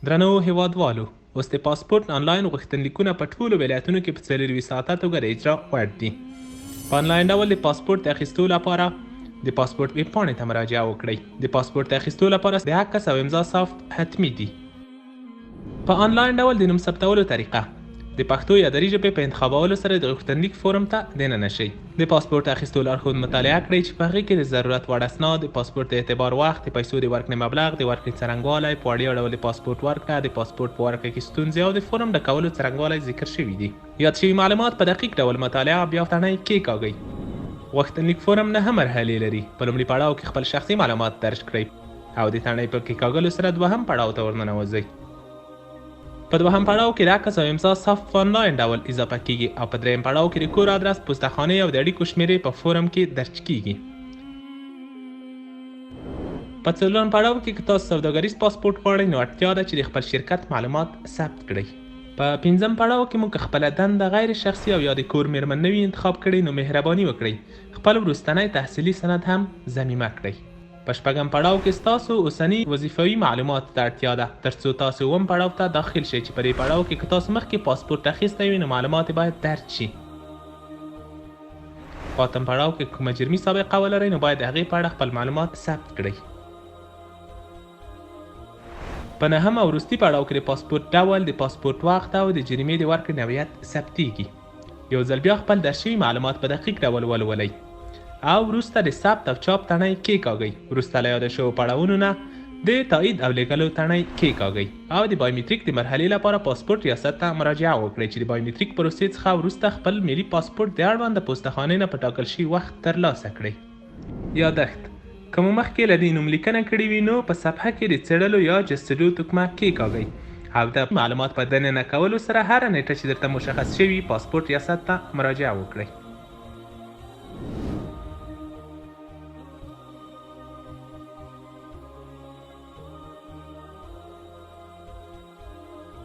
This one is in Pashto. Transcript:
درنو هیوادوالو، اوس د پاسپورت آنلاین غوښتنلیکونه په ټولو ولایتونو کې په 24 ساعته توګه د اجرا وړ دي. په آنلاین ډول د پاسپورت د اخیستو لپاره د پاسپورت ویب پاڼې ته مراجعه وکړئ. د پاسپورت د اخیستو لپاره د عکس او امضا ثبت حتمي دي. په آنلاین ډول د نوم ثبتولو طریقه د پښتو یا دري ژبې په انتخابولو سره د غوښتنلیک فورم ته دننه شئ. د پاسپورت اخیستو لارښود مطالعه کړئ چې په هغې کې د ضرورت وړ اسناد، د پاسپورت د اعتبار وخت، د پیسو د ورکړې مبلغ، د ورکړې څرنګوالی، په وړیا ډول د پاسپورت ورکړه، د پاسپورت په ورکړه کې ستونزې او د فورم ډکولو څرنګوالی ذکر شوي دي. یاد شوي معلومات په دقیق ډول مطالعه بیا تڼۍ کېکاږئ. غوښتنلیک فورم 9 مرحلې لري. په لومړي پړاو کې خپل شخصي معلومات درج کړئ او د تڼۍ په کېکاږلو سره دوهم پړاو ته ورننوځئ. په دوهم پړاو کې د عکس او امضا ثبت په آنلاین ډول اضافه کیږي او په دریم پړاو کې د کور ادرس، پوستخانې او د اړیکو شمیرې په فورم کې درج کیږي. په څلورم پړاو کې که تاسو سوداګریز پاسپورت غواړئ نو اړتیا ده چې د خپل شرکت معلومات ثبت کړئ. په پنځم پړاو کې موږ خپله دنده غیر شخصي او یا د کور میرمن نوي انتخاب کړئ نو مهرباني وکړئ خپل وروستنی تحصیلي سند هم ضمیمه کړئ. په شپږم پړاو کې ستاسو اوسني وظیفوي معلوماتو ته اړتیا ده ترڅو تاسو اووم پړاو ته داخل شئ چې په دې پړاو کې که تاسو مخکې پاسپورت اخیستی وي نو معلومات باید درج شي. په اتم پړاو کې کومه جرمي سابقه ولرئ نو باید د هغې په اړه خپل معلومات ثبت کړئ. په نهم او وروستي پړاو کې د پاسپورت ډول، د پاسپورت وخت او د جریمې د ورکړې نوعیت ثبتیږي. یو ځل بیا خپل درج شوي معلومات په دقیق ډول ولولئ او وروسته د ثبت او چاپ تڼۍ کېکاږئ. وروسته له یاده شویو پړاوونو نه د تایید او لیږلو تڼۍ کېکاږئ او د بایومتریک د مرحلې لپاره پاسپورت ریاست ته مراجعه وکړئ چې د بایومتریک پروسې څخه وروسته خپل ملي پاسپورت د اړوند پوستخانې نه په ټاکل شوي وخت ترلاسه کړئ. یادښت: که مو مخکې له دې نوملیکنه کړې وي نو په صفحه کې د څېړلو یا جستجو تکمه کېکاږئ او د معلومات په دننه کولو سره هره نیټه چې درته مشخص شوي پاسپورت ریاست ته مراجعه وکړئ.